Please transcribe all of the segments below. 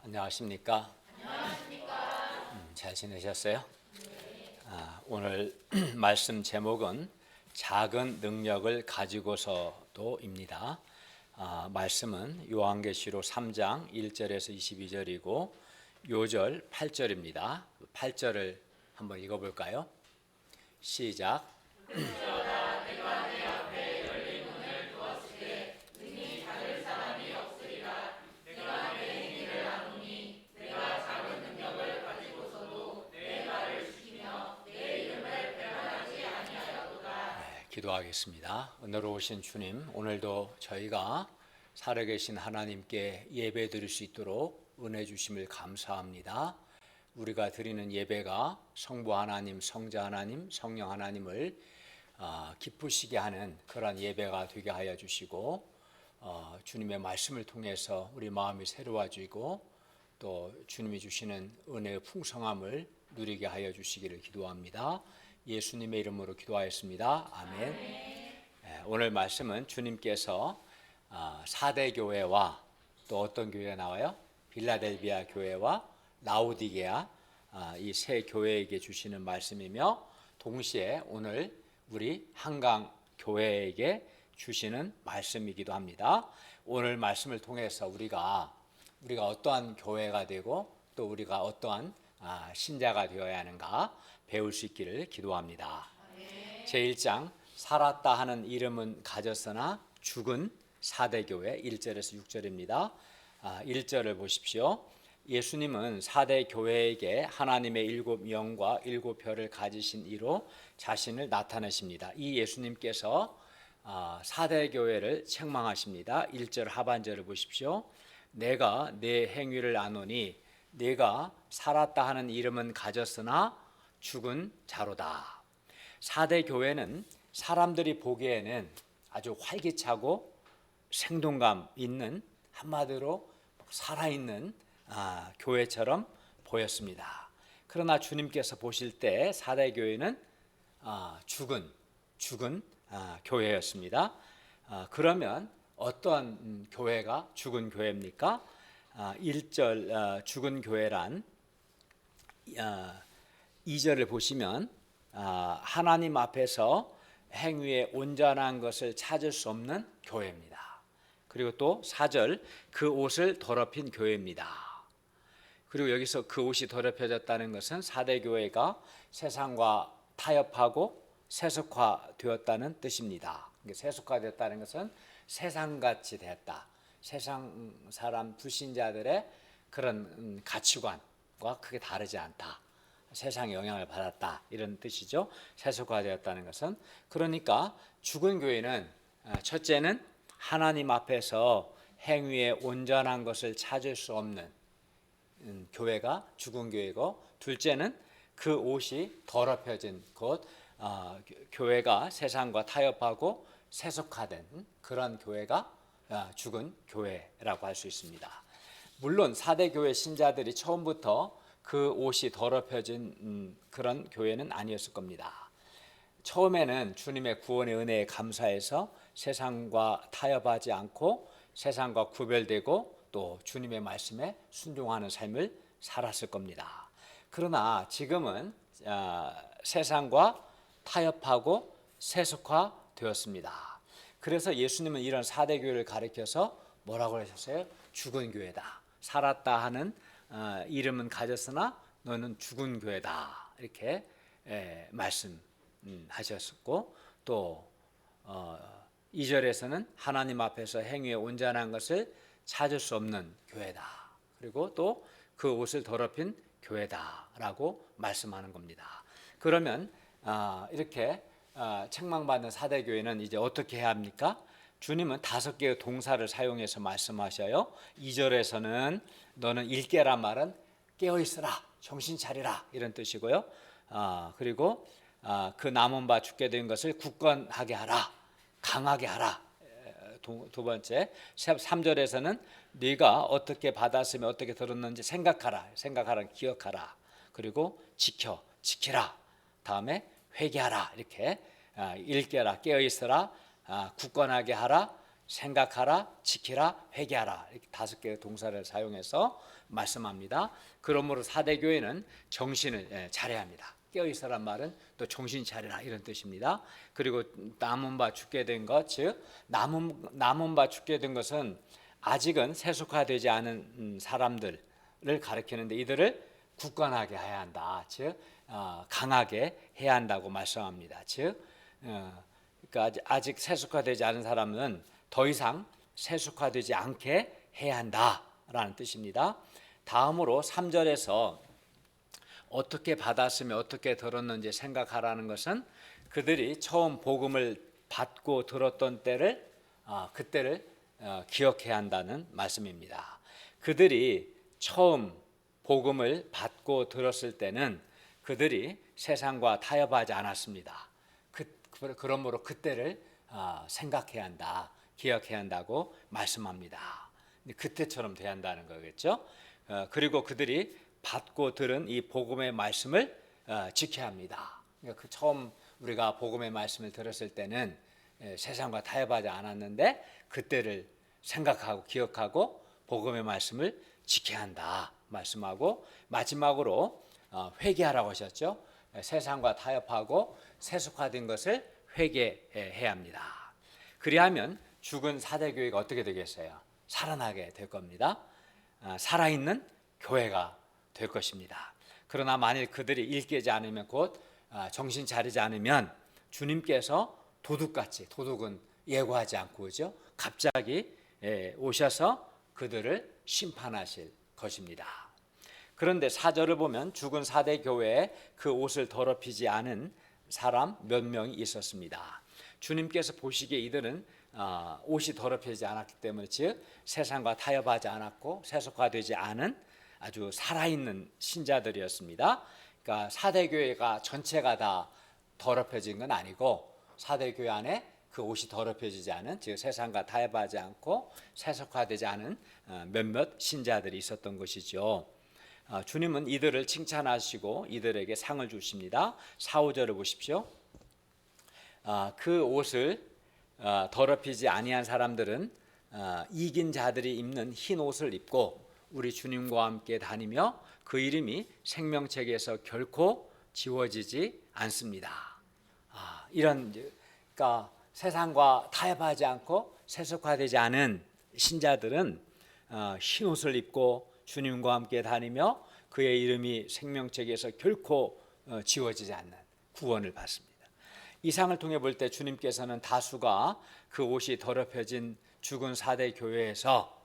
안녕하십니까? 잘 지내셨어요? 오늘 말씀 제목은 작은 능력을 가지고서도입니다. 말씀은 요한계시록 3장 1절에서 22절이고 요절 8절입니다. 8절을 한번 읽어볼까요? 시작. 기도하겠습니다. 은혜로우신 주님, 오늘도 저희가 살아계신 하나님께 예배 드릴 수 있도록 은혜 주심을 감사합니다. 우리가 드리는 예배가 성부 하나님, 성자 하나님, 성령 하나님을 기쁘시게 하는 그런 예배가 되게 하여 주시고 주님의 말씀을 통해서 우리 마음이 새로워지고 또 주님이 주시는 은혜의 풍성함을 누리게 하여 주시기를 기도합니다. 예수님의 이름으로 기도하였습니다. 아멘. 오늘 말씀은 주님께서 4대 교회와 또 어떤 교회가 나와요? 빌라델비아 교회와 라오디게아 이 세 교회에게 주시는 말씀이며 동시에 오늘 우리 한강 교회에게 주시는 말씀이기도 합니다. 오늘 말씀을 통해서 우리가 어떠한 교회가 되고 또 우리가 어떠한 신자가 되어야 하는가 배울 수 있기를 기도합니다. 제1장 살았다 하는 이름은 가졌으나 죽은 4대 교회 1절에서 6절입니다. 1절을 보십시오. 예수님은 4대 교회에게 하나님의 7영과 7별을 가지신 이로 자신을 나타내십니다. 이 예수님께서 4대 교회를 책망하십니다. 1절 하반절을 보십시오. 내가 내 행위를 아노니 내가 살았다 하는 이름은 가졌으나 죽은 자로다. 4대 교회는 사람들이 보기에는 아주 활기차고 생동감 있는 한마디로 살아있는 교회처럼 보였습니다. 그러나 주님께서 보실 때 4대 교회는 죽은 교회였습니다. 그러면 어떠한 교회가 죽은 교회입니까? 1절 죽은 교회란 2절을 보시면 하나님 앞에서 행위에 온전한 것을 찾을 수 없는 교회입니다. 그리고 또 4절 그 옷을 더럽힌 교회입니다. 그리고 여기서 그 옷이 더럽혀졌다는 것은 4대 교회가 세상과 타협하고 세속화되었다는 뜻입니다. 세속화되었다는 것은 세상같이 되었다. 세상 사람 불신자들의 그런 가치관과 크게 다르지 않다. 세상의 영향을 받았다 이런 뜻이죠. 세속화되었다는 것은. 그러니까 죽은 교회는 첫째는 하나님 앞에서 행위에 온전한 것을 찾을 수 없는 교회가 죽은 교회고, 둘째는 그 옷이 더럽혀진 곧 교회가 세상과 타협하고 세속화된 그런 교회가 죽은 교회라고 할 수 있습니다. 물론 4대 교회 신자들이 처음부터 그 옷이 더럽혀진 그런 교회는 아니었을 겁니다. 처음에는 주님의 구원의 은혜에 감사해서 세상과 타협하지 않고 세상과 구별되고 또 주님의 말씀에 순종하는 삶을 살았을 겁니다. 그러나 지금은 세상과 타협하고 세속화되었습니다. 그래서 예수님은 이런 4대 교회를 가리켜서 뭐라고 하셨어요? 죽은 교회다. 살았다 하는 이름은 가졌으나 너는 죽은 교회다. 이렇게 말씀하셨고, 또 2절에서는 하나님 앞에서 행위에 온전한 것을 찾을 수 없는 교회다. 그리고 또 그 옷을 더럽힌 교회다라고 말씀하는 겁니다. 그러면 이렇게 책망받는 4대 교회는 이제 어떻게 해야 합니까? 주님은 5개의 동사를 사용해서 말씀하셔요. 2절에서는 너는 일깨란 말은 깨어있으라, 정신 차리라 이런 뜻이고요. 그리고 그 남은 바 죽게 된 것을 굳건하게 하라, 강하게 하라. 두 번째 3절에서는 네가 어떻게 받았으며 어떻게 들었는지 생각하라, 기억하라. 그리고 지키라. 다음에 회개하라. 이렇게 일깨라, 깨어있으라, 굳건하게 하라, 생각하라, 지키라, 회개하라 이렇게 5개의 동사를 사용해서 말씀합니다. 그러므로 사대교회는 정신을 차려야 합니다. 깨어있으란 말은 또 정신 차리라 이런 뜻입니다. 그리고 남은 바 죽게 된 것, 즉 남은 바 죽게 된 것은 아직은 세속화되지 않은 사람들을 가리키는데 이들을 굳건하게 해야 한다. 즉 강하게 해야 한다고 말씀합니다. 즉 그러니까 아직 세속화되지 않은 사람은 더 이상 세속화되지 않게 해야 한다라는 뜻입니다. 다음으로 3절에서 어떻게 받았으며 어떻게 들었는지 생각하라는 것은 그들이 처음 복음을 받고 들었던 때를 그때를 기억해야 한다는 말씀입니다. 그들이 처음 복음을 받고 들었을 때는 그들이 세상과 타협하지 않았습니다. 그러므로 그때를 생각해야 한다, 기억해야 한다고 말씀합니다. 그때처럼 돼야 한다는 거겠죠. 그리고 그들이 받고 들은 이 복음의 말씀을 지켜야 합니다. 그러니까 처음 우리가 복음의 말씀을 들었을 때는 세상과 타협하지 않았는데 그때를 생각하고 기억하고 복음의 말씀을 지켜야 한다 말씀하고, 마지막으로 회개하라고 하셨죠. 세상과 타협하고 세속화된 것을 회개해야 합니다. 그리하면 죽은 사대교회가 어떻게 되겠어요? 살아나게 될 겁니다. 살아있는 교회가 될 것입니다. 그러나 만일 그들이 일깨지 않으면, 곧 정신 차리지 않으면 주님께서 도둑같이, 도둑은 예고하지 않고 그죠? 갑자기 오셔서 그들을 심판하실 것입니다. 그런데 4절을 보면 죽은 사대 교회에 그 옷을 더럽히지 않은 사람 몇 명이 있었습니다. 주님께서 보시기에 이들은 옷이 더럽혀지지 않았기 때문에, 즉 세상과 타협하지 않았고 세속화되지 않은 아주 살아있는 신자들이었습니다. 그러니까 사대교회가 전체가 다 더럽혀진 건 아니고 사대교회 안에 그 옷이 더럽혀지지 않은, 즉 세상과 타협하지 않고 세속화되지 않은 몇몇 신자들이 있었던 것이죠. 주님은 이들을 칭찬하시고 이들에게 상을 주십니다. 4, 5절을 보십시오. 그 옷을 더럽히지 아니한 사람들은 이긴 자들이 입는 흰 옷을 입고 우리 주님과 함께 다니며 그 이름이 생명책에서 결코 지워지지 않습니다. 이런, 그러니까 세상과 타협하지 않고 세속화되지 않은 신자들은 흰 옷을 입고 주님과 함께 다니며 그의 이름이 생명책에서 결코 지워지지 않는 구원을 받습니다. 이 상을 통해 볼 때 주님께서는 다수가 그 옷이 더럽혀진 죽은 사대 교회에서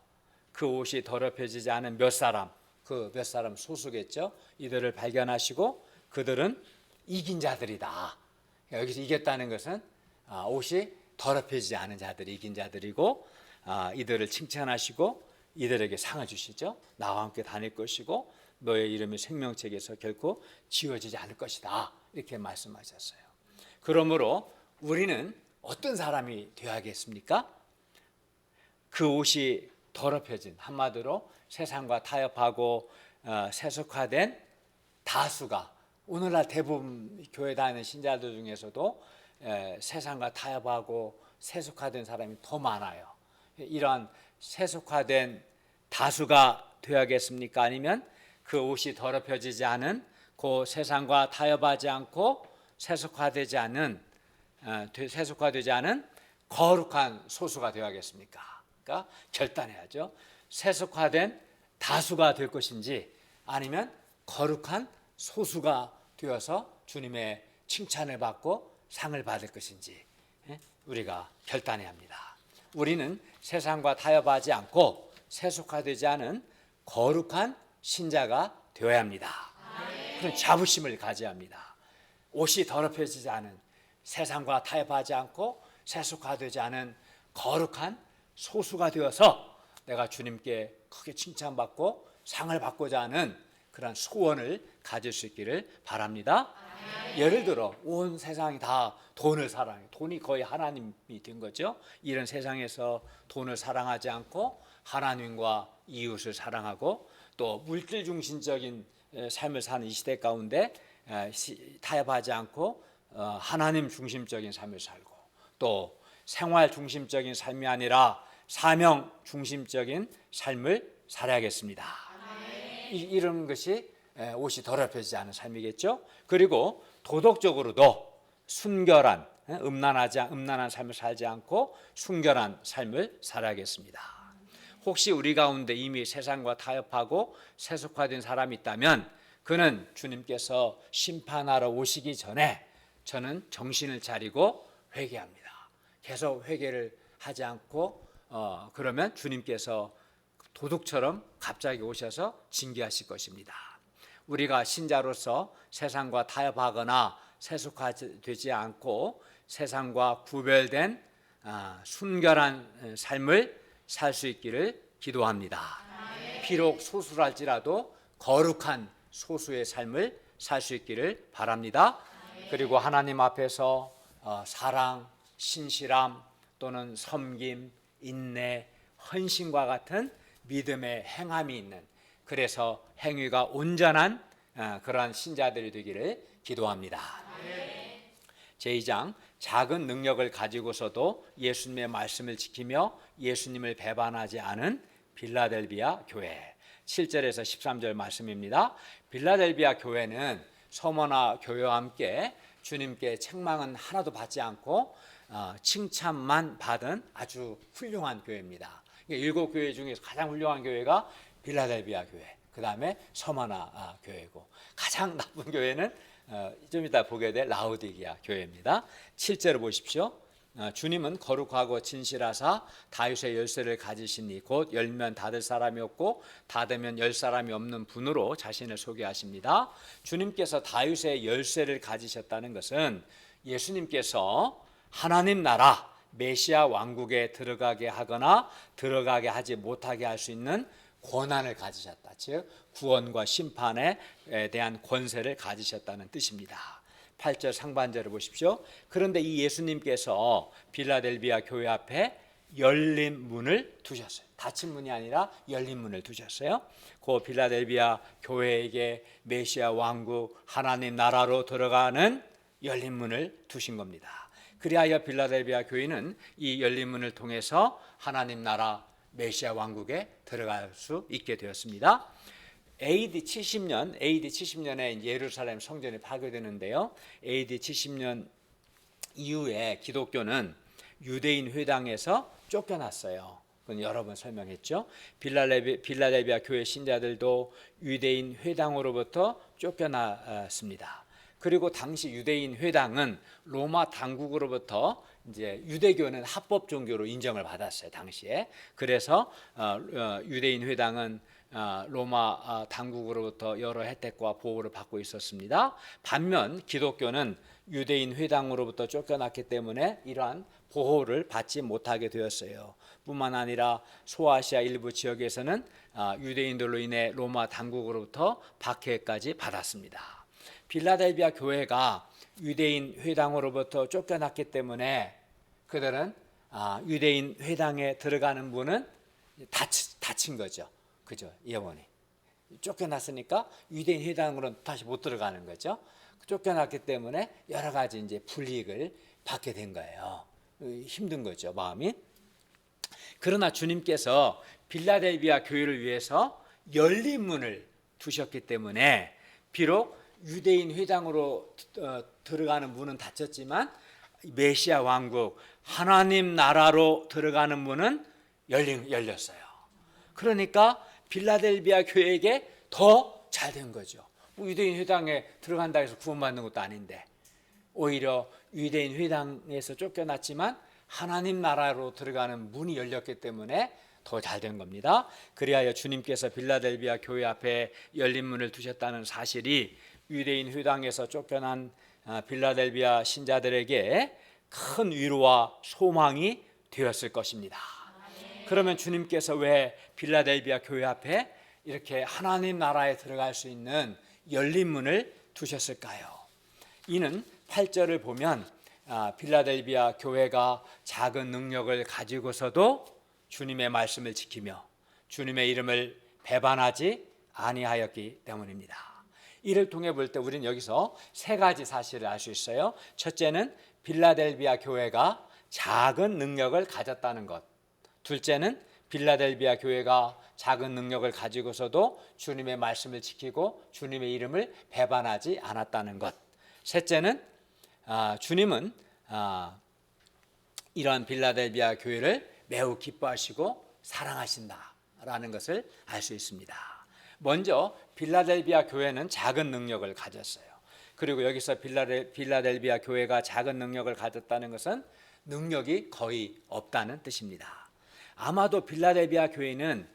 그 옷이 더럽혀지지 않은 몇 사람, 그 몇 사람 소수겠죠. 이들을 발견하시고 그들은 이긴 자들이다. 여기서 이겼다는 것은 옷이 더럽혀지지 않은 자들이 이긴 자들이고, 이들을 칭찬하시고 이들에게 상을 주시죠. 나와 함께 다닐 것이고 너의 이름이 생명책에서 결코 지워지지 않을 것이다. 이렇게 말씀하셨어요. 그러므로 우리는 어떤 사람이 되어야겠습니까? 그 옷이 더럽혀진, 한마디로 세상과 타협하고 세속화된 다수가, 오늘날 대부분 교회 다니는 신자들 중에서도 세상과 타협하고 세속화된 사람이 더 많아요. 이러한 세속화된 다수가 되어야겠습니까? 아니면 그 옷이 더럽혀지지 않은, 그 세상과 타협하지 않고 세속화되지 않은 거룩한 소수가 되어야겠습니까? 그러니까 결단해야죠. 세속화된 다수가 될 것인지 아니면 거룩한 소수가 되어서 주님의 칭찬을 받고 상을 받을 것인지 우리가 결단해야 합니다. 우리는 세상과 타협하지 않고 세속화되지 않은 거룩한 신자가 되어야 합니다. 그런 자부심을 가져야 합니다. 옷이 더럽혀지지 않은, 세상과 타협하지 않고 세속화되지 않은 거룩한 소수가 되어서 내가 주님께 크게 칭찬받고 상을 받고자 하는 그런 소원을 가질 수 있기를 바랍니다. 예를 들어 온 세상이 다 돈을 사랑해, 돈이 거의 하나님이 된 거죠. 이런 세상에서 돈을 사랑하지 않고 하나님과 이웃을 사랑하고 또 물질 중심적인 삶을 사는 이 시대 가운데 타협하지 않고 하나님 중심적인 삶을 살고, 또 생활 중심적인 삶이 아니라 사명 중심적인 삶을 살아야겠습니다. 이런 것이 옷이 더럽혀지지 않은 삶이겠죠. 그리고 도덕적으로도 순결한, 음란한 삶을 살지 않고 순결한 삶을 살아야겠습니다. 혹시 우리 가운데 이미 세상과 타협하고 세속화된 사람이 있다면 그는 주님께서 심판하러 오시기 전에 저는 정신을 차리고 회개합니다. 계속 회개를 하지 않고 그러면 주님께서 도둑처럼 갑자기 오셔서 징계하실 것입니다. 우리가 신자로서 세상과 타협하거나 세속화되지 않고 세상과 구별된 순결한 삶을 살 수 있기를 기도합니다. 비록 소수랄지라도 거룩한 소수의 삶을 살 수 있기를 바랍니다. 그리고 하나님 앞에서 사랑, 신실함 또는 섬김, 인내, 헌신과 같은 믿음의 행함이 있는, 그래서 행위가 온전한 그러한 신자들이 되기를 기도합니다. 제2장 작은 능력을 가지고서도 예수님의 말씀을 지키며 예수님을 배반하지 않은 빌라델비아 교회, 7절에서 13절 말씀입니다. 빌라델비아 교회는 서머나 교회와 함께 주님께 책망은 하나도 받지 않고 칭찬만 받은 아주 훌륭한 교회입니다. 7교회 중에서 가장 훌륭한 교회가 빌라델비아 교회, 그 다음에 서머나 교회고, 가장 나쁜 교회는 좀 이따 보게 될 라우디게아 교회입니다. 7절을 보십시오. 주님은 거룩하고 진실하사 다윗의 열쇠를 가지시니 곧 열면 닫을 사람이 없고 닫으면 열 사람이 없는 분으로 자신을 소개하십니다. 주님께서 다윗의 열쇠를 가지셨다는 것은 예수님께서 하나님 나라 메시아 왕국에 들어가게 하거나 들어가게 하지 못하게 할 수 있는 권한을 가지셨다. 즉 구원과 심판에 대한 권세를 가지셨다는 뜻입니다. 8절 상반절을 보십시오. 그런데 이 예수님께서 빌라델비아 교회 앞에 열린 문을 두셨어요. 닫힌 문이 아니라 열린 문을 두셨어요. 그 빌라델비아 교회에게 메시아 왕국 하나님 나라로 들어가는 열린 문을 두신 겁니다. 그리하여 빌라델비아 교회는 이 열린 문을 통해서 하나님 나라 메시아 왕국에 들어갈 수 있게 되었습니다. AD 70년에 예루살렘 성전이 파괴되는데요. AD 70년 이후에 기독교는 유대인 회당에서 쫓겨났어요. 그건 여러 번 설명했죠. 빌라델비아 교회 신자들도 유대인 회당으로부터 쫓겨났습니다. 그리고 당시 유대인 회당은 로마 당국으로부터 이제 유대교는 합법 종교로 인정을 받았어요, 당시에. 그래서 유대인 회당은 로마 당국으로부터 여러 혜택과 보호를 받고 있었습니다. 반면 기독교는 유대인 회당으로부터 쫓겨났기 때문에 이러한 보호를 받지 못하게 되었어요. 뿐만 아니라 소아시아 일부 지역에서는 유대인들로 인해 로마 당국으로부터 박해까지 받았습니다. 빌라델비아 교회가 유대인 회당으로부터 쫓겨났기 때문에 그들은 유대인 회당에 들어가는 문은 닫힌 거죠. 그죠? 영원히 쫓겨났으니까 유대인 회당으로는 다시 못 들어가는 거죠. 쫓겨났기 때문에 여러 가지 이제 불이익을 받게 된 거예요. 힘든 거죠, 마음이. 그러나 주님께서 빌라델비아 교회를 위해서 열린 문을 두셨기 때문에 비록 유대인 회당으로 들어가는 문은 닫혔지만 메시아 왕국 하나님 나라로 들어가는 문은 열렸어요. 그러니까 빌라델비아 교회에게 더 잘 된 거죠. 유대인 회당에 들어간다 해서 구원받는 것도 아닌데 오히려 유대인 회당에서 쫓겨났지만 하나님 나라로 들어가는 문이 열렸기 때문에 더 잘 된 겁니다. 그리하여 주님께서 빌라델비아 교회 앞에 열린 문을 두셨다는 사실이 유대인 회당에서 쫓겨난 빌라델비아 신자들에게 큰 위로와 소망이 되었을 것입니다. 그러면 주님께서 왜 빌라델비아 교회 앞에 이렇게 하나님 나라에 들어갈 수 있는 열린 문을 두셨을까요? 이는 8절을 보면 빌라델비아 교회가 작은 능력을 가지고서도 주님의 말씀을 지키며 주님의 이름을 배반하지 아니하였기 때문입니다. 이를 통해 볼 때 우리는 여기서 세 가지 사실을 알 수 있어요. 첫째는 빌라델비아 교회가 작은 능력을 가졌다는 것. 둘째는 빌라델비아 교회가 작은 능력을 가지고서도 주님의 말씀을 지키고 주님의 이름을 배반하지 않았다는 것. 셋째는 주님은 이러한 빌라델비아 교회를 매우 기뻐하시고 사랑하신다라는 것을 알 수 있습니다. 먼저 빌라델비아 교회는 작은 능력을 가졌어요. 그리고 여기서 빌라델비아 교회가 작은 능력을 가졌다는 것은 능력이 거의 없다는 뜻입니다. 아마도 빌라델비아 교회는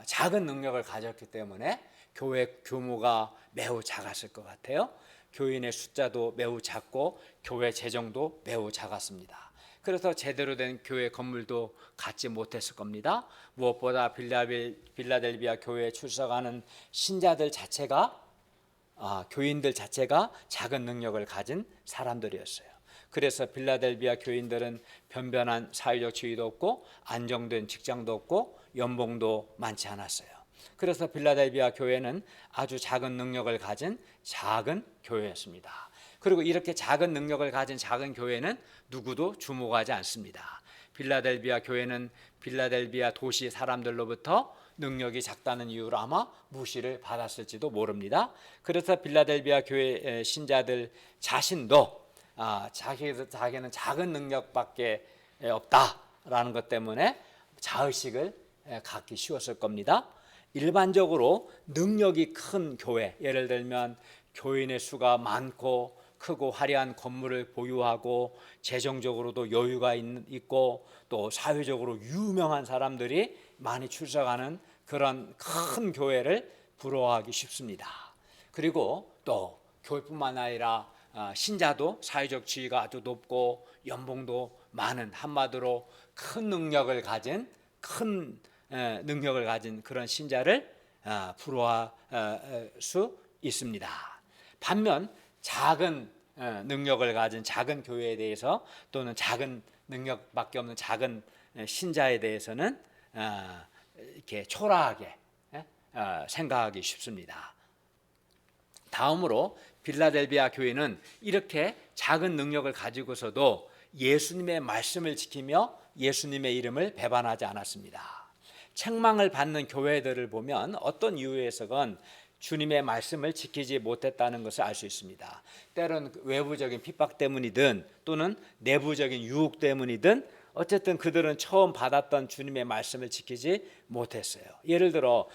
작은 능력을 가졌기 때문에 교회 규모가 매우 작았을 것 같아요. 교인의 숫자도 매우 작고 교회 재정도 매우 작았습니다. 그래서 제대로 된 교회 건물도 갖지 못했을 겁니다. 무엇보다 빌라델비아 교회에 출석하는 신자들 자체가 교인들 자체가 작은 능력을 가진 사람들이었어요. 그래서 빌라델비아 교인들은 변변한 사회적 지위도 없고 안정된 직장도 없고 연봉도 많지 않았어요. 그래서 빌라델비아 교회는 아주 작은 능력을 가진 작은 교회였습니다. 그리고 이렇게 작은 능력을 가진 작은 교회는 누구도 주목하지 않습니다. 빌라델비아 교회는 빌라델비아 도시 사람들로부터 능력이 작다는 이유로 아마 무시를 받았을지도 모릅니다. 그래서 빌라델비아 교회 신자들 자신도 자기는 작은 능력밖에 없다라는 것 때문에 자의식을 갖기 쉬웠을 겁니다. 일반적으로 능력이 큰 교회, 예를 들면 교인의 수가 많고 크고 화려한 건물을 보유하고 재정적으로도 여유가 있고 또 사회적으로 유명한 사람들이 많이 출석하는 그런 큰 교회를 부러워하기 쉽습니다. 그리고 또 교회뿐만 아니라 신자도 사회적 지위가 아주 높고 연봉도 많은, 한마디로 큰 능력을 가진 그런 신자를 부러워할 수 있습니다. 반면 작은 능력을 가진 작은 교회에 대해서 또는 작은 능력밖에 없는 작은 신자에 대해서는 이렇게 초라하게 생각하기 쉽습니다. 다음으로 빌라델비아 교회는 이렇게 작은 능력을 가지고서도 예수님의 말씀을 지키며 예수님의 이름을 배반하지 않았습니다. 책망을 받는 교회들을 보면 어떤 이유에서건 주님의 말씀을 지키지 못했다는 것을 알 수 있습니다. 때로는 외부적인 핍박 때문이든 또는 내부적인 유혹 때문이든 어쨌든 그들은 처음 받았던 주님의 말씀을 지키지 못했어요. 예를 들어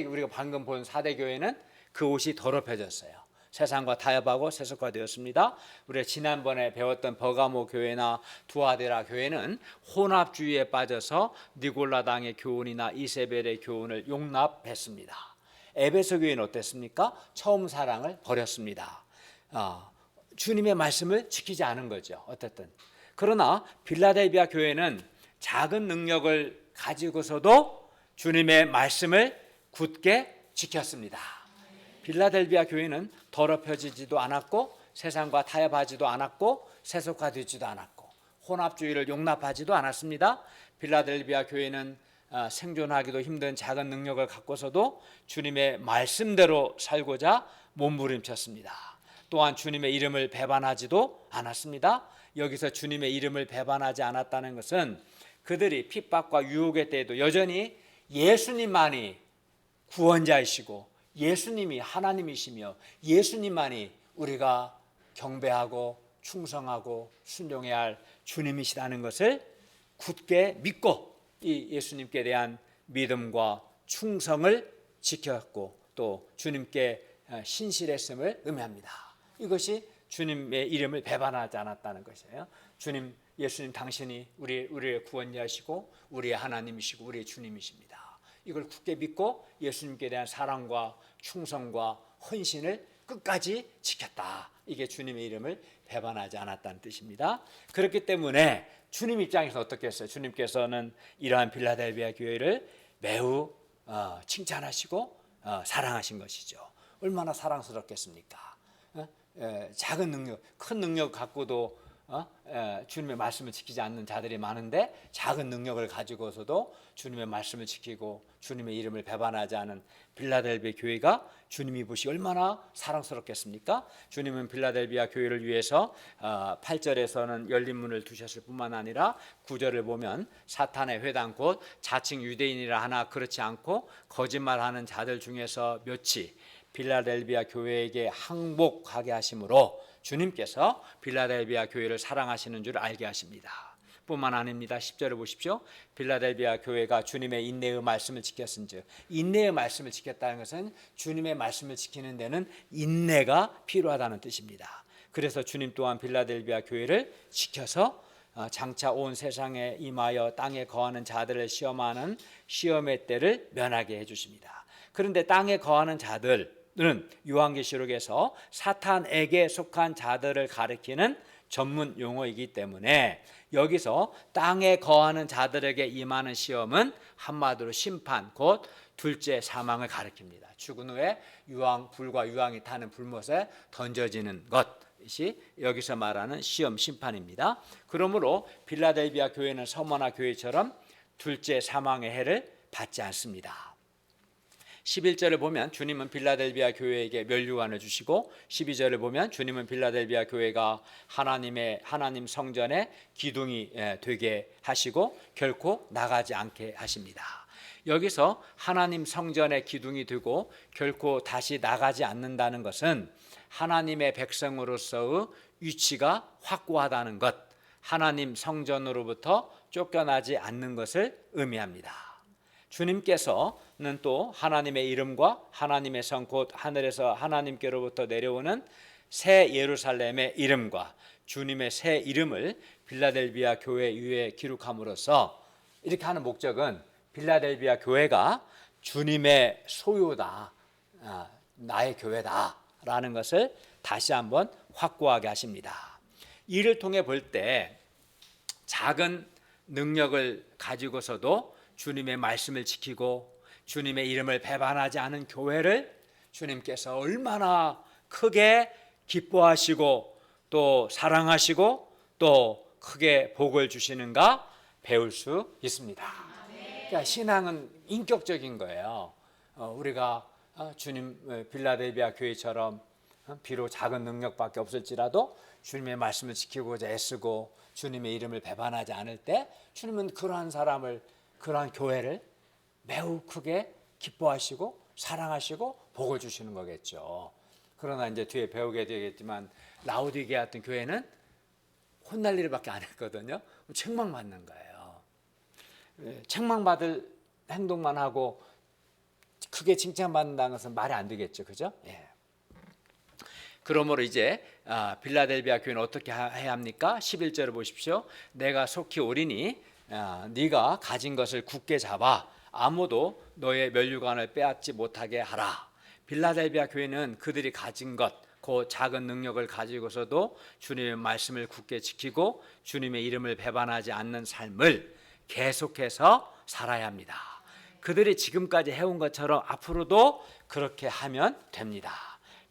우리가 방금 본 사대교회는 그 옷이 더럽혀졌어요. 세상과 타협하고 세속화되었습니다. 우리가 지난번에 배웠던 버가모 교회나 두아데라 교회는 혼합주의에 빠져서 니골라당의 교훈이나 이세벨의 교훈을 용납했습니다. 에베소 교회는 어땠습니까? 처음 사랑을 버렸습니다. 주님의 말씀을 지키지 않은 거죠. 어쨌든 그러나 빌라델비아 교회는 작은 능력을 가지고서도 주님의 말씀을 굳게 지켰습니다. 빌라델비아 교회는 더럽혀지지도 않았고 세상과 타협하지도 않았고 세속화되지도 않았고 혼합주의를 용납하지도 않았습니다. 빌라델비아 교회는 생존하기도 힘든 작은 능력을 갖고서도 주님의 말씀대로 살고자 몸부림쳤습니다. 또한 주님의 이름을 배반하지도 않았습니다. 여기서 주님의 이름을 배반하지 않았다는 것은 그들이 핍박과 유혹의 때에도 여전히 예수님만이 구원자이시고 예수님이 하나님이시며 예수님만이 우리가 경배하고 충성하고 순종해야 할 주님이시라는 것을 굳게 믿고 이 예수님께 대한 믿음과 충성을 지켰고 또 주님께 신실했음을 의미합니다. 이것이 주님의 이름을 배반하지 않았다는 것이에요. 예수님 당신이 우리의 구원자시고 우리의 하나님이시고 우리의 주님이십니다. 이걸 굳게 믿고 예수님께 대한 사랑과 충성과 헌신을 끝까지 지켰다. 이게 주님의 이름을 배반하지 않았다는 뜻입니다. 그렇기 때문에 주님 입장에서 어떻게 했어요? 주님께서는 이러한 빌라델비아 교회를 매우 칭찬하시고 사랑하신 것이죠. 얼마나 사랑스럽겠습니까? 작은 능력, 큰 능력 갖고도 주님의 말씀을 지키지 않는 자들이 많은데 작은 능력을 가지고서도 주님의 말씀을 지키고 주님의 이름을 배반하지 않은 빌라델비아 교회가 주님이 보시 얼마나 사랑스럽겠습니까? 주님은 빌라델비아 교회를 위해서 8절에서는 열린 문을 두셨을 뿐만 아니라 9절을 보면 사탄의 회당 곧 자칭 유대인이라 하나 그렇지 않고 거짓말하는 자들 중에서 몇이 빌라델비아 교회에게 항복하게 하심으로 주님께서 빌라델비아 교회를 사랑하시는 줄 알게 하십니다. 뿐만 아닙니다. 10절을 보십시오. 빌라델비아 교회가 주님의 인내의 말씀을 지켰은즉, 인내의 말씀을 지켰다는 것은 주님의 말씀을 지키는 데는 인내가 필요하다는 뜻입니다. 그래서 주님 또한 빌라델비아 교회를 지켜서 장차 온 세상에 임하여 땅에 거하는 자들을 시험하는 시험의 때를 면하게 해주십니다. 그런데 땅에 거하는 자들은 요한계시록에서 사탄에게 속한 자들을 가리키는 전문 용어이기 때문에 여기서 땅에 거하는 자들에게 임하는 시험은 한마디로 심판, 곧 둘째 사망을 가리킵니다. 죽은 후에 불과 유황이 타는 불못에 던져지는 것이 여기서 말하는 시험, 심판입니다. 그러므로 빌라델비아 교회는 서머나 교회처럼 둘째 사망의 해를 받지 않습니다. 11절을 보면 주님은 빌라델비아 교회에게 면류관을 주시고 12절을 보면 주님은 빌라델비아 교회가 하나님 성전의 기둥이 되게 하시고 결코 나가지 않게 하십니다. 여기서 하나님 성전의 기둥이 되고 결코 다시 나가지 않는다는 것은 하나님의 백성으로서의 위치가 확고하다는 것, 하나님 성전으로부터 쫓겨나지 않는 것을 의미합니다. 주님께서는 또 하나님의 이름과 하나님의 성 곧 하늘에서 하나님께로부터 내려오는 새 예루살렘의 이름과 주님의 새 이름을 빌라델비아 교회 위에 기록함으로써 이렇게 하는 목적은 빌라델비아 교회가 주님의 소유다, 나의 교회다라는 것을 다시 한번 확고하게 하십니다. 이를 통해 볼 때 작은 능력을 가지고서도 주님의 말씀을 지키고 주님의 이름을 배반하지 않은 교회를 주님께서 얼마나 크게 기뻐하시고 또 사랑하시고 또 크게 복을 주시는가 배울 수 있습니다. 그러니까 신앙은 인격적인 거예요. 우리가 주님 빌라델비아 교회처럼 비록 작은 능력밖에 없을지라도 주님의 말씀을 지키고자 애쓰고 주님의 이름을 배반하지 않을 때 주님은 그러한 교회를 매우 크게 기뻐하시고 사랑하시고 복을 주시는 거겠죠. 그러나 이제 뒤에 배우게 되겠지만 라오디게아 같은 교회는 혼날 일밖에 안 했거든요. 책망받는 거예요. 책망받을 행동만 하고 크게 칭찬받는다는 것은 말이 안 되겠죠. 그죠? 예. 그러므로 이제 빌라델비아 교회는 어떻게 해야 합니까? 11절을 보십시오. 내가 속히 오리니 네가 가진 것을 굳게 잡아 아무도 너의 면류관을 빼앗지 못하게 하라. 빌라델비아 교회는 그들이 가진 것, 그 작은 능력을 가지고서도 주님의 말씀을 굳게 지키고 주님의 이름을 배반하지 않는 삶을 계속해서 살아야 합니다. 그들이 지금까지 해온 것처럼 앞으로도 그렇게 하면 됩니다.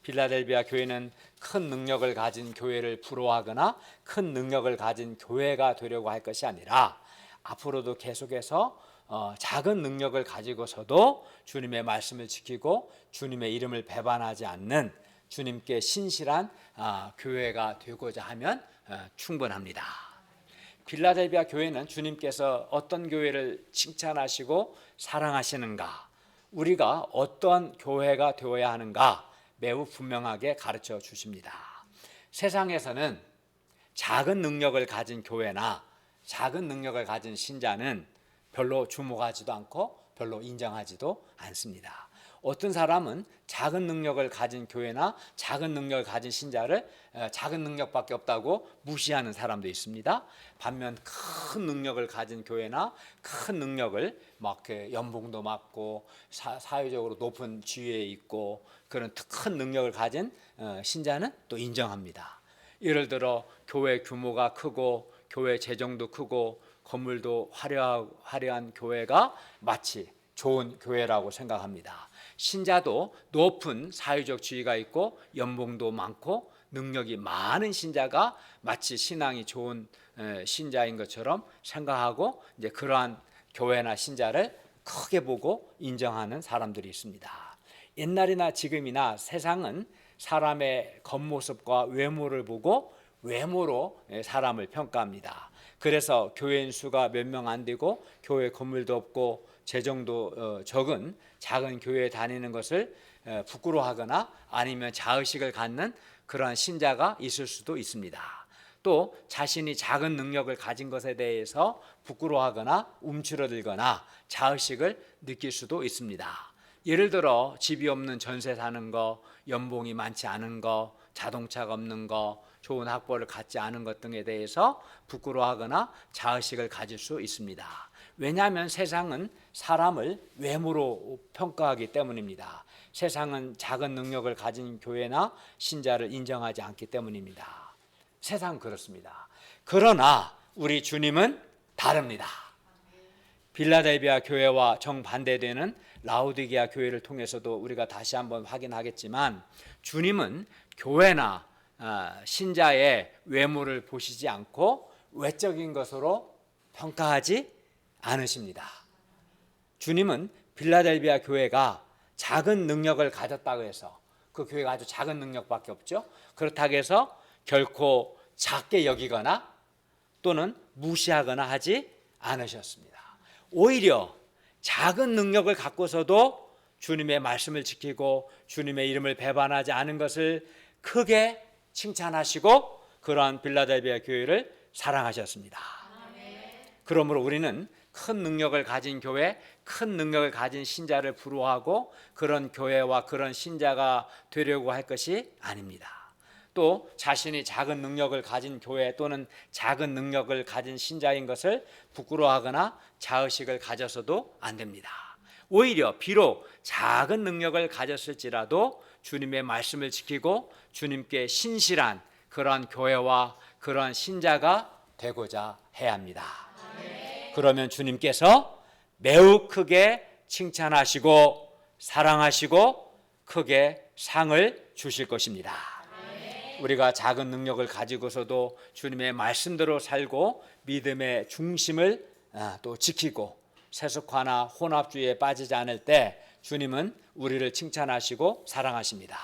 빌라델비아 교회는 큰 능력을 가진 교회를 부러워하거나 큰 능력을 가진 교회가 되려고 할 것이 아니라 앞으로도 계속해서 작은 능력을 가지고서도 주님의 말씀을 지키고 주님의 이름을 배반하지 않는 주님께 신실한 교회가 되고자 하면 충분합니다. 빌라델비아 교회는 주님께서 어떤 교회를 칭찬하시고 사랑하시는가, 우리가 어떤 교회가 되어야 하는가 매우 분명하게 가르쳐 주십니다. 세상에서는 작은 능력을 가진 교회나 작은 능력을 가진 신자는 별로 주목하지도 않고 별로 인정하지도 않습니다. 어떤 사람은 작은 능력을 가진 교회나 작은 능력을 가진 신자를 작은 능력밖에 없다고 무시하는 사람도 있습니다. 반면 큰 능력을 가진 교회나 큰 능력을 막 연봉도 많고 사회적으로 높은 지위에 있고 그런 큰 능력을 가진 신자는 또 인정합니다. 예를 들어 교회 규모가 크고 교회 재정도 크고 건물도 화려한 교회가 마치 좋은 교회라고 생각합니다. 신자도 높은 사회적 지위가 있고 연봉도 많고 능력이 많은 신자가 마치 신앙이 좋은 신자인 것처럼 생각하고 이제 그러한 교회나 신자를 크게 보고 인정하는 사람들이 있습니다. 옛날이나 지금이나 세상은 사람의 겉모습과 외모를 보고 외모로 사람을 평가합니다. 그래서 교회인 수가 몇 명 안 되고 교회 건물도 없고 재정도 적은 작은 교회에 다니는 것을 부끄러워하거나 아니면 자의식을 갖는 그러한 신자가 있을 수도 있습니다. 또 자신이 작은 능력을 가진 것에 대해서 부끄러워하거나 움츠러들거나 자의식을 느낄 수도 있습니다. 예를 들어 집이 없는 전세 사는 거, 연봉이 많지 않은 거, 자동차가 없는 거, 좋은 학벌을 갖지 않은 것 등에 대해서 부끄러워하거나 자의식을 가질 수 있습니다. 왜냐하면 세상은 사람을 외모로 평가하기 때문입니다. 세상은 작은 능력을 가진 교회나 신자를 인정하지 않기 때문입니다. 세상은 그렇습니다. 그러나 우리 주님은 다릅니다. 빌라델비아 교회와 정반대되는 라오디게아 교회를 통해서도 우리가 다시 한번 확인하겠지만 주님은 교회나 신자의 외모를 보시지 않고 외적인 것으로 평가하지 않으십니다. 주님은 빌라델비아 교회가 작은 능력을 가졌다고 해서 그 교회가 아주 작은 능력밖에 없죠. 그렇다고 해서 결코 작게 여기거나 또는 무시하거나 하지 않으셨습니다. 오히려 작은 능력을 갖고서도 주님의 말씀을 지키고 주님의 이름을 배반하지 않은 것을 크게 칭찬하시고 그러한 빌라델비아 교회를 사랑하셨습니다. 그러므로 우리는 큰 능력을 가진 교회, 큰 능력을 가진 신자를 부러워하고 그런 교회와 그런 신자가 되려고 할 것이 아닙니다. 또 자신이 작은 능력을 가진 교회 또는 작은 능력을 가진 신자인 것을 부끄러워하거나 자의식을 가져서도 안 됩니다. 오히려 비록 작은 능력을 가졌을지라도 주님의 말씀을 지키고 주님께 신실한 그러한 교회와 그러한 신자가 되고자 해야 합니다. 그러면 주님께서 매우 크게 칭찬하시고 사랑하시고 크게 상을 주실 것입니다. 우리가 작은 능력을 가지고서도 주님의 말씀대로 살고 믿음의 중심을 또 지키고 세속화나 혼합주의에 빠지지 않을 때 주님은 우리를 칭찬하시고 사랑하십니다.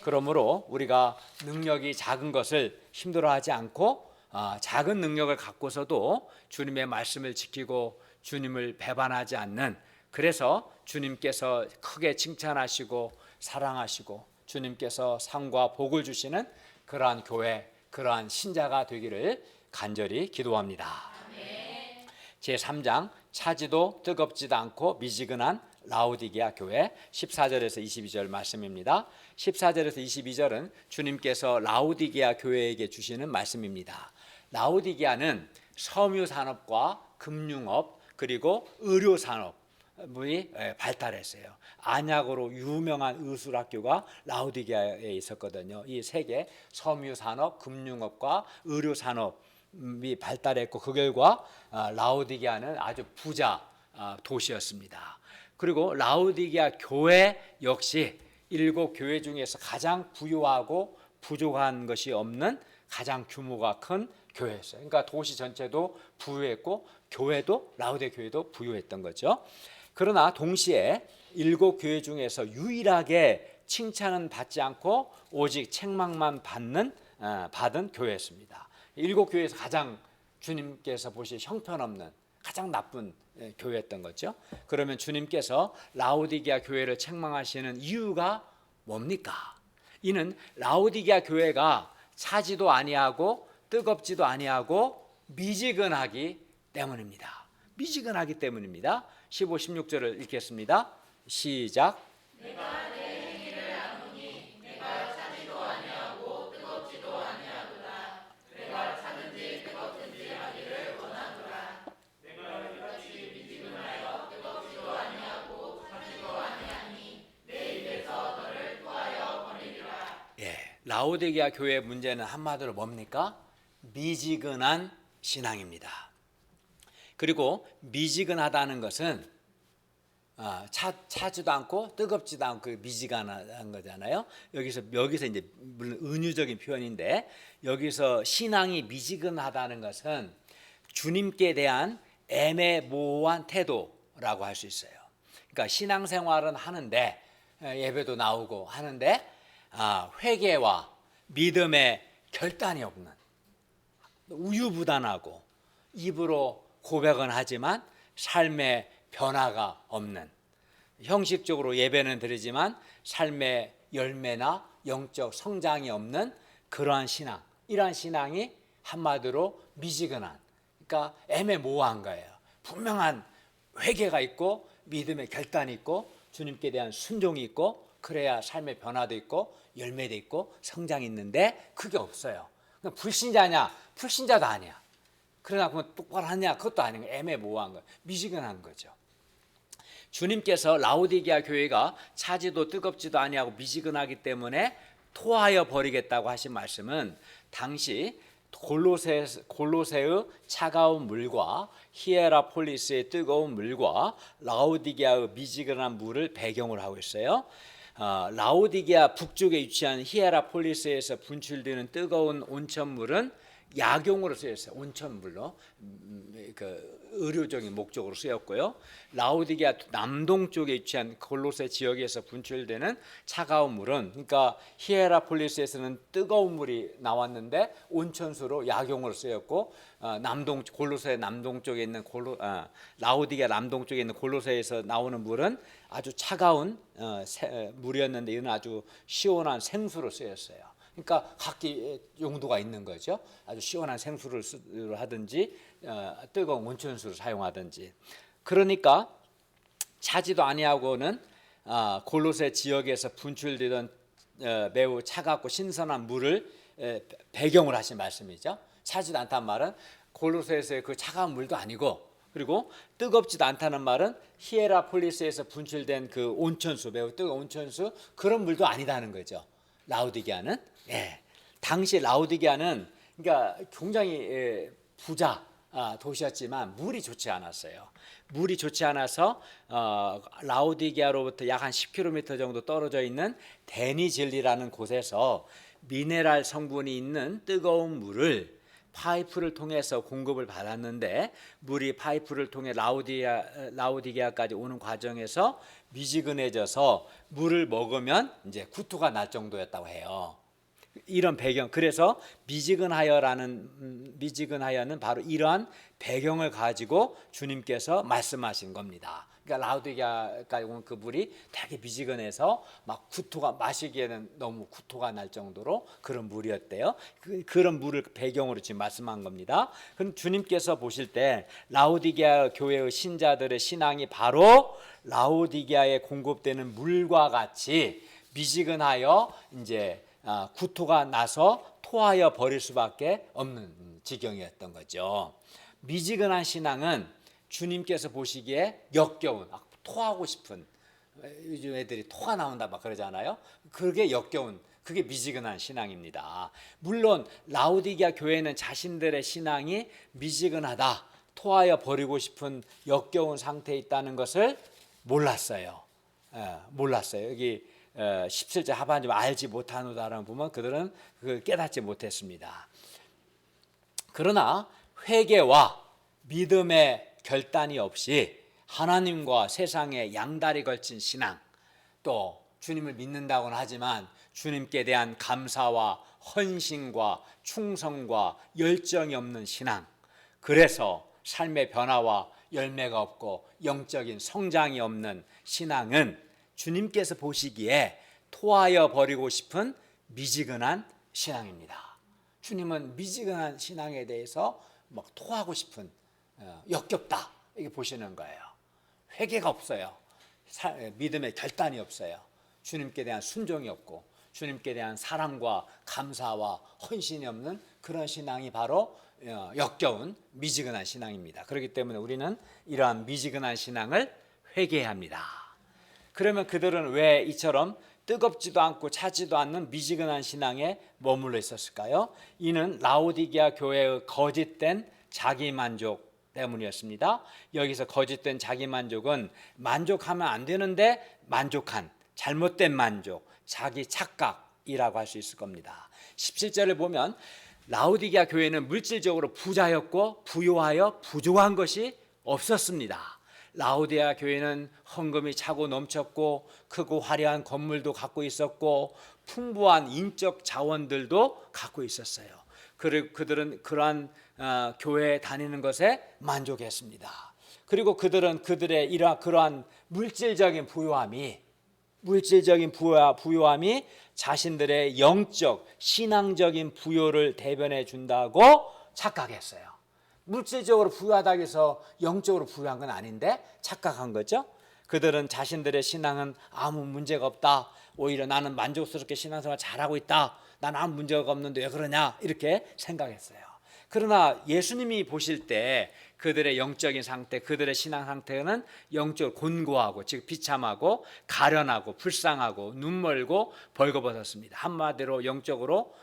그러므로 우리가 능력이 작은 것을 힘들어하지 않고 작은 능력을 갖고서도 주님의 말씀을 지키고 주님을 배반하지 않는, 그래서 주님께서 크게 칭찬하시고 사랑하시고 주님께서 상과 복을 주시는 그러한 교회, 그러한 신자가 되기를 간절히 기도합니다. 제3장 차지도 뜨겁지도 않고 미지근한 라오디게아 교회 14절에서 22절 말씀입니다. 14절에서 22절은 주님께서 라오디게아 교회에게 주시는 말씀입니다. 라오디게아는 섬유산업과 금융업 그리고 의료산업이 발달했어요. 안약으로 유명한 의술학교가 라오디게아에 있었거든요. 이 세 개, 섬유산업, 금융업과 의료산업이 발달했고 그 결과 라오디게아는 아주 부자 도시였습니다. 그리고 라오디게아 교회 역시 7교회 중에서 가장 부유하고 부족한 것이 없는 가장 규모가 큰 교회였어요. 그러니까 도시 전체도 부유했고 교회도, 라오디게아 교회도 부유했던 거죠. 그러나 동시에 7교회 중에서 유일하게 칭찬은 받지 않고 오직 책망만 받은 교회였습니다. 7교회에서 가장 주님께서 보실 형편없는 가장 나쁜 교회였던 거죠. 그러면 주님께서 라오디게아 교회를 책망하시는 이유가 뭡니까? 이는 라오디게아 교회가 차지도 아니하고 뜨겁지도 아니하고 미지근하기 때문입니다. 미지근하기 때문입니다. 15, 16절을 읽겠습니다. 시작. 내가 내 행위를 아노니 내가 차지도 아니하고 뜨겁지도 아니하도다. 내가 차든지 뜨겁든지 하기를 원하노라. 내가 이같이 미지근하여 뜨겁지도 아니하고 차지도 아니하니 내 입에서 너를 토하여 버리리라. 라오디게아 교회의 문제는 한마디로 뭡니까? 미지근한 신앙입니다. 그리고 미지근하다는 것은 차지도 않고 뜨겁지도 않고 미지근한 거잖아요. 여기서 이제 물론 은유적인 표현인데 여기서 신앙이 미지근하다는 것은 주님께 대한 애매모호한 태도라고 할 수 있어요. 그러니까 신앙생활은 하는데 예배도 나오고 하는데 회개와 믿음의 결단이 없는, 우유부단하고 입으로 고백은 하지만 삶의 변화가 없는, 형식적으로 예배는 드리지만 삶의 열매나 영적 성장이 없는 그러한 신앙, 이러한 신앙이 한마디로 미지근한, 그러니까 애매모호한 거예요. 분명한 회개가 있고 믿음의 결단이 있고 주님께 대한 순종이 있고 그래야 삶의 변화도 있고 열매도 있고 성장이 있는데 그게 없어요. 불신자냐? 불신자도 아니야. 그러나 그건 똑바로 하냐? 그것도 아니고 애매모호한 거예요. 미지근한 거죠. 주님께서 라오디게아 교회가 차지도 뜨겁지도 아니하고 미지근하기 때문에 토하여 버리겠다고 하신 말씀은 당시 골로새의 차가운 물과 히에라폴리스의 뜨거운 물과 라오디게아의 미지근한 물을 배경으로 하고 있어요. 라오디게아 북쪽에 위치한 히에라폴리스에서 분출되는 뜨거운 온천물은 약용으로 쓰였어요. 온천물로 그 의료적인 목적으로 쓰였고요. 라오디게아 남동쪽에 위치한 골로새 지역에서 분출되는 차가운 물은, 그러니까 히에라폴리스에서는 뜨거운 물이 나왔는데 온천수로 약용으로 쓰였고, 골로새 남동쪽에 있는 라오디게아 남동쪽에 있는 골로새에서 나오는 물은 아주 차가운 물이었는데 이는 아주 시원한 생수로 쓰였어요. 그러니까 각기 용도가 있는 거죠. 아주 시원한 생수를 하든지 뜨거운 온천수를 사용하든지. 그러니까 차지도 아니하고는 골로새 지역에서 분출되던 매우 차갑고 신선한 물을 배경으로 하신 말씀이죠. 차지도 않다는 말은 골로새에서의 그 차가운 물도 아니고, 그리고 뜨겁지도 않다는 말은 히에라폴리스에서 분출된 그 온천수, 매우 뜨거운 온천수, 그런 물도 아니다는 거죠. 라오디게아는. 당시 라오디게아는 그러니까 굉장히 부자 도시였지만 물이 좋지 않았어요. 물이 좋지 않아서 라오디게아로부터 약 한 10km 정도 떨어져 있는 데니즐리라는 곳에서 미네랄 성분이 있는 뜨거운 물을 파이프를 통해서 공급을 받았는데, 물이 파이프를 통해 라오디게아까지 오는 과정에서 미지근해져서 물을 먹으면 이제 구토가 날 정도였다고 해요. 이런 배경, 그래서 미지근하여는 바로 이러한 배경을 가지고 주님께서 말씀하신 겁니다. 그러니까 라오디게아까지 온 그 물이 되게 미지근해서 막 마시기에는 너무 구토가 날 정도로 그런 물이었대요. 그런 물을 배경으로 지금 말씀한 겁니다. 그럼 주님께서 보실 때 라오디게아 교회의 신자들의 신앙이 바로 라오디게아에 공급되는 물과 같이 미지근하여 이제 구토가 나서 토하여 버릴 수밖에 없는 지경이었던 거죠. 미지근한 신앙은 주님께서 보시기에 역겨운, 토하고 싶은, 요즘 애들이 토가 나온다 막 그러잖아요. 그게 역겨운, 그게 미지근한 신앙입니다. 물론 라오디게아 교회는 자신들의 신앙이 미지근하다, 토하여 버리고 싶은 역겨운 상태에 있다는 것을 몰랐어요. 몰랐어요. 여기 17절 하반절 알지 못하노다라는 부분, 그들은 그걸 깨닫지 못했습니다. 그러나 회개와 믿음의 결단이 없이 하나님과 세상에 양다리 걸친 신앙, 또 주님을 믿는다고는 하지만 주님께 대한 감사와 헌신과 충성과 열정이 없는 신앙, 그래서 삶의 변화와 열매가 없고 영적인 성장이 없는 신앙은 주님께서 보시기에 토하여 버리고 싶은 미지근한 신앙입니다. 주님은 미지근한 신앙에 대해서 막 토하고 싶은, 역겹다, 이렇게 보시는 거예요. 회개가 없어요. 믿음의 결단이 없어요. 주님께 대한 순종이 없고 주님께 대한 사랑과 감사와 헌신이 없는 그런 신앙이 바로 역겨운 미지근한 신앙입니다. 그렇기 때문에 우리는 이러한 미지근한 신앙을 회개해야 합니다. 그러면 그들은 왜 이처럼 뜨겁지도 않고 차지도 않는 미지근한 신앙에 머물러 있었을까요? 이는 라오디게아 교회의 거짓된 자기만족 때문이었습니다. 여기서 거짓된 자기 만족은 만족하면 안 되는데 만족한 잘못된 만족, 자기 착각이라고 할 수 있을 겁니다. 17절을 보면 라오디게아 교회는 물질적으로 부자였고 부유하여 부족한 것이 없었습니다. 라오디게아 교회는 헌금이 차고 넘쳤고 크고 화려한 건물도 갖고 있었고 풍부한 인적 자원들도 갖고 있었어요. 그리고 그들은 그러한 교회에 다니는 것에 만족했습니다. 그리고 그들은 그들의 그러한 물질적인 부유함이 자신들의 영적 신앙적인 부요를 대변해 준다고 착각했어요. 물질적으로 부유하다고 해서 영적으로 부유한 건 아닌데 착각한 거죠. 그들은 자신들의 신앙은 아무 문제가 없다, 오히려 나는 만족스럽게 신앙생활 잘하고 있다, 난 아무 문제가 없는데 왜 그러냐, 이렇게 생각했어요. 그러나 예수님이 보실 때 그들의 영적인 상태, 그들의 신앙 상태는 영적으로 곤고하고 즉 비참하고 가련하고 불쌍하고 눈멀고 벌거벗었습니다. 한마디로 영적으로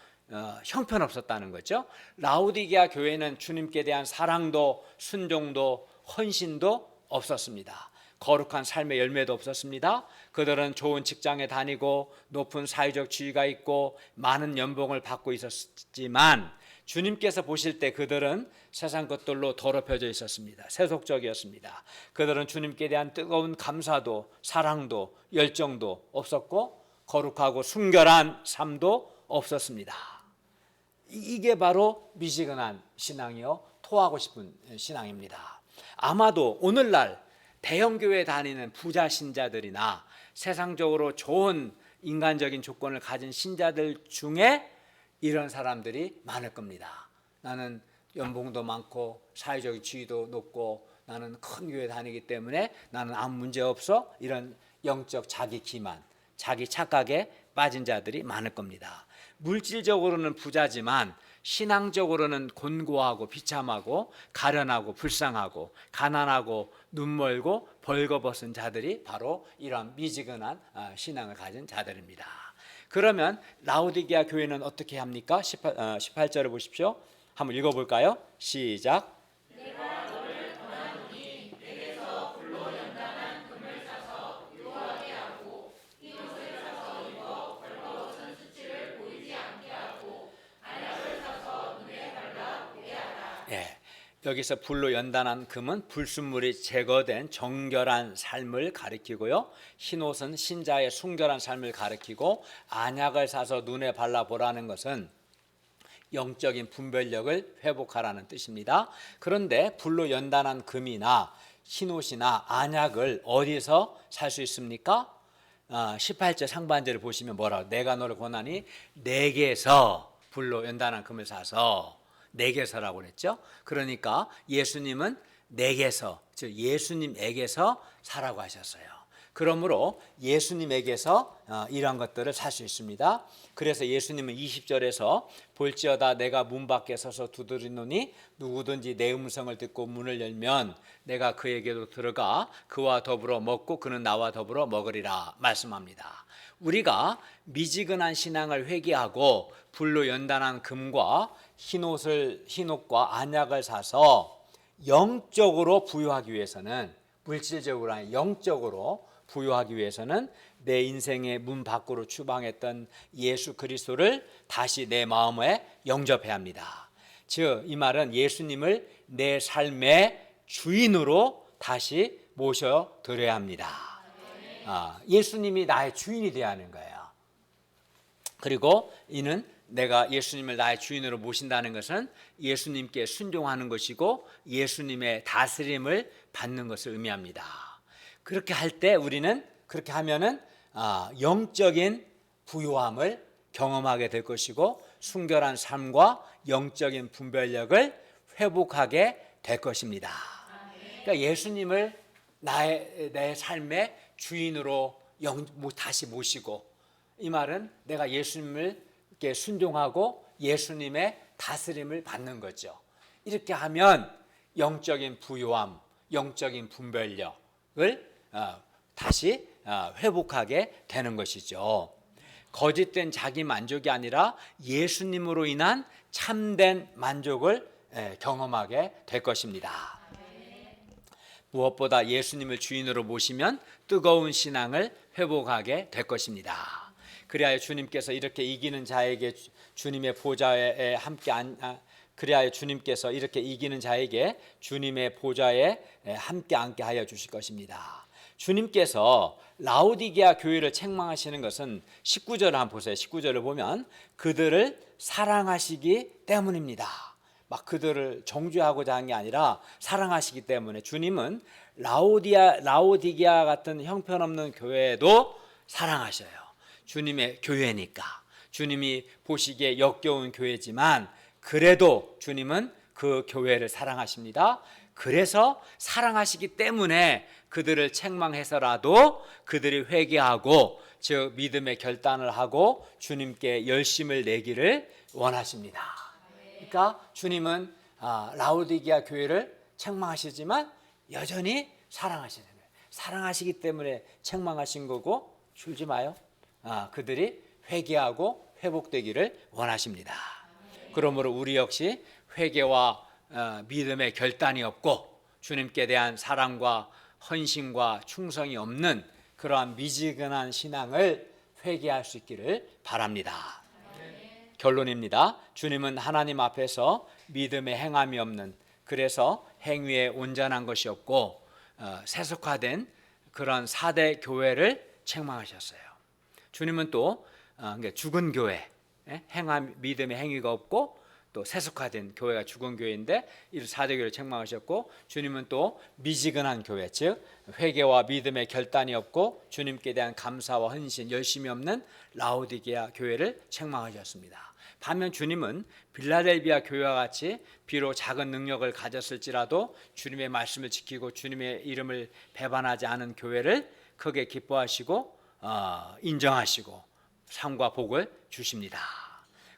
형편없었다는 거죠. 라오디게아 교회는 주님께 대한 사랑도 순종도 헌신도 없었습니다. 거룩한 삶의 열매도 없었습니다. 그들은 좋은 직장에 다니고 높은 사회적 지위가 있고 많은 연봉을 받고 있었지만 주님께서 보실 때 그들은 세상 것들로 더럽혀져 있었습니다. 세속적이었습니다. 그들은 주님께 대한 뜨거운 감사도 사랑도 열정도 없었고 거룩하고 순결한 삶도 없었습니다. 이게 바로 미지근한 신앙이요 토하고 싶은 신앙입니다. 아마도 오늘날 대형교회 다니는 부자 신자들이나 세상적으로 좋은 인간적인 조건을 가진 신자들 중에 이런 사람들이 많을 겁니다. 나는 연봉도 많고 사회적 지위도 높고 나는 큰 교회 다니기 때문에 나는 아무 문제 없어, 이런 영적 자기 기만, 자기 착각에 빠진 자들이 많을 겁니다. 물질적으로는 부자지만 신앙적으로는 곤고하고 비참하고 가련하고 불쌍하고 가난하고 눈멀고 벌거벗은 자들이 바로 이러한 미지근한 신앙을 가진 자들입니다. 그러면 라오디게아 교회는 어떻게 합니까? 18절을 보십시오. 한번 읽어볼까요? 시작. 내가 너를 권하노니 내게서 불로 연단한 금을 사서 유하게 하고 흰옷을 사서 입어 벌거벗은 수치를 보이지 않게 하고 안약을 사서 눈에 발라 보게 하라. 여기서 불로 연단한 금은 불순물이 제거된 정결한 삶을 가리키고요, 흰옷은 신자의 순결한 삶을 가리키고 안약을 사서 눈에 발라보라는 것은 영적인 분별력을 회복하라는 뜻입니다. 그런데 불로 연단한 금이나 흰옷이나 안약을 어디서 살 수 있습니까? 18절 상반절을 보시면 뭐라고, 내가 너를 권하니 내게서 불로 연단한 금을 사서, 내게서라고 그랬죠. 그러니까 예수님은 내게서, 즉 예수님에게서 사라고 하셨어요. 그러므로 예수님에게서 이러한 것들을 살 수 있습니다. 그래서 예수님은 20절에서 볼지어다 내가 문 밖에 서서 두드리노니 누구든지 내 음성을 듣고 문을 열면 내가 그에게로 들어가 그와 더불어 먹고 그는 나와 더불어 먹으리라 말씀합니다. 우리가 미지근한 신앙을 회개하고 불로 연단한 금과 흰옷과 안약을 사서 영적으로 부유하기 위해서는, 물질적으로 아니 영적으로 부유하기 위해서는 내 인생의 문 밖으로 추방했던 예수 그리스도를 다시 내 마음에 영접해야 합니다. 즉 이 말은 예수님을 내 삶의 주인으로 다시 모셔드려야 합니다. 예수님이 나의 주인이 되어야 하는 거예요. 그리고 이는 내가 예수님을 나의 주인으로 모신다는 것은 예수님께 순종하는 것이고 예수님의 다스림을 받는 것을 의미합니다. 그렇게 할 때 우리는, 그렇게 하면은 영적인 부유함을 경험하게 될 것이고 순결한 삶과 영적인 분별력을 회복하게 될 것입니다. 그러니까 예수님을 내 삶의 주인으로 다시 모시고, 이 말은 내가 예수님을 순종하고 예수님의 다스림을 받는 거죠. 이렇게 하면 영적인 부유함, 영적인 분별력을 다시 회복하게 되는 것이죠. 거짓된 자기 만족이 아니라 예수님으로 인한 참된 만족을 경험하게 될 것입니다. 무엇보다 예수님을 주인으로 모시면 뜨거운 신앙을 회복하게 될 것입니다. 그리하여 주님께서 이렇게 이기는 자에게 주님의 보좌에 함께 그리하여 주님께서 이렇게 이기는 자에게 주님의 보좌에 함께 앉게 하여 주실 것입니다. 주님께서 라오디게아 교회를 책망하시는 것은 19절을 한번 보세요. 19절을 보면 그들을 사랑하시기 때문입니다. 막 그들을 정죄하고자 한 게 아니라 사랑하시기 때문에 주님은 라오디게아 같은 형편없는 교회도 사랑하셔요. 주님의 교회니까. 주님이 보시기에 역겨운 교회지만 그래도 주님은 그 교회를 사랑하십니다. 그래서 사랑하시기 때문에 그들을 책망해서라도 그들이 회개하고 즉 믿음의 결단을 하고 주님께 열심을 내기를 원하십니다. 그러니까 주님은 라오디게아 교회를 책망하시지만 여전히 사랑하시는 거예요. 사랑하시기 때문에 책망하신 거고 줄지 마요. 그들이 회개하고 회복되기를 원하십니다. 그러므로 우리 역시 회개와 믿음의 결단이 없고 주님께 대한 사랑과 헌신과 충성이 없는 그러한 미지근한 신앙을 회개할 수 있기를 바랍니다. 결론입니다. 주님은 하나님 앞에서 믿음의 행함이 없는, 그래서 행위에 온전한 것이 없고 세속화된 그런 4대 교회를 책망하셨어요. 주님은 또 죽은 교회, 믿음의 행위가 없고 또 세속화된 교회가 죽은 교회인데 이 4대 교회를 책망하셨고, 주님은 또 미지근한 교회, 즉 회개와 믿음의 결단이 없고 주님께 대한 감사와 헌신, 열심이 없는 라오디게아 교회를 책망하셨습니다. 반면 주님은 빌라델비아 교회와 같이 비록 작은 능력을 가졌을지라도 주님의 말씀을 지키고 주님의 이름을 배반하지 않은 교회를 크게 기뻐하시고 인정하시고 상과 복을 주십니다.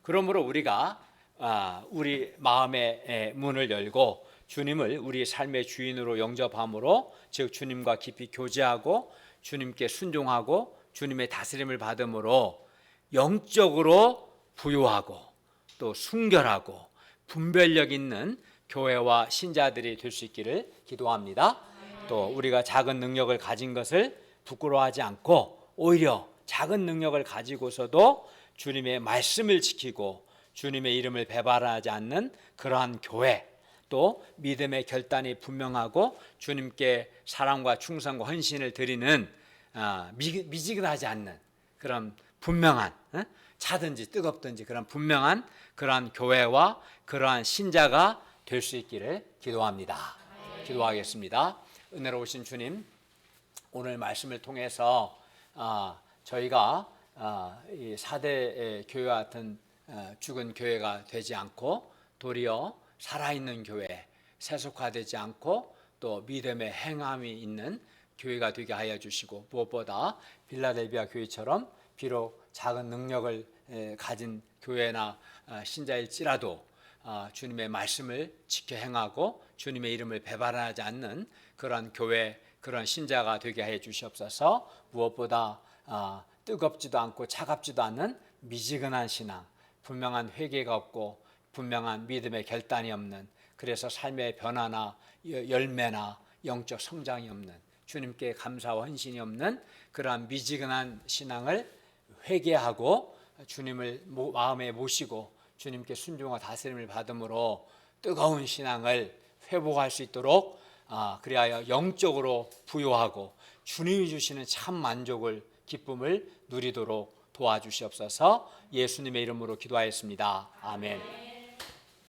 그러므로 우리가 우리 마음의 문을 열고 주님을 우리 삶의 주인으로 영접함으로, 즉 주님과 깊이 교제하고 주님께 순종하고 주님의 다스림을 받음으로 영적으로 부유하고 또 순결하고 분별력 있는 교회와 신자들이 될 수 있기를 기도합니다. 또 우리가 작은 능력을 가진 것을 부끄러워하지 않고 오히려 작은 능력을 가지고서도 주님의 말씀을 지키고 주님의 이름을 배반하지 않는 그러한 교회, 또 믿음의 결단이 분명하고 주님께 사랑과 충성과 헌신을 드리는 미지근하지 않는 그런 분명한, 차든지 뜨겁든지 그런 분명한 그러한 교회와 그러한 신자가 될 수 있기를 기도합니다. 기도하겠습니다. 은혜로우신 주님, 오늘 말씀을 통해서 저희가 이 4대 교회와 같은 죽은 교회가 되지 않고 도리어 살아있는 교회, 세속화되지 않고 또 믿음의 행함이 있는 교회가 되게 하여 주시고, 무엇보다 빌라델비아 교회처럼 비록 작은 능력을 가진 교회나 신자일지라도 주님의 말씀을 지켜 행하고 주님의 이름을 배반하지 않는 그런 교회, 그런 신자가 되게 하여 주시옵소서. 무엇보다 뜨겁지도 않고 차갑지도 않은 미지근한 신앙, 분명한 회개가 없고 분명한 믿음의 결단이 없는, 그래서 삶의 변화나 열매나 영적 성장이 없는, 주님께 감사와 헌신이 없는 그러한 미지근한 신앙을 회개하고 주님을 마음에 모시고 주님께 순종과 다스림을 받음으로 뜨거운 신앙을 회복할 수 있도록 그리하여 영적으로 부요하고 주님이 주시는 참 만족을, 기쁨을 누리도록 도와주시옵소서. 예수님의 이름으로 기도하였습니다. 아멘.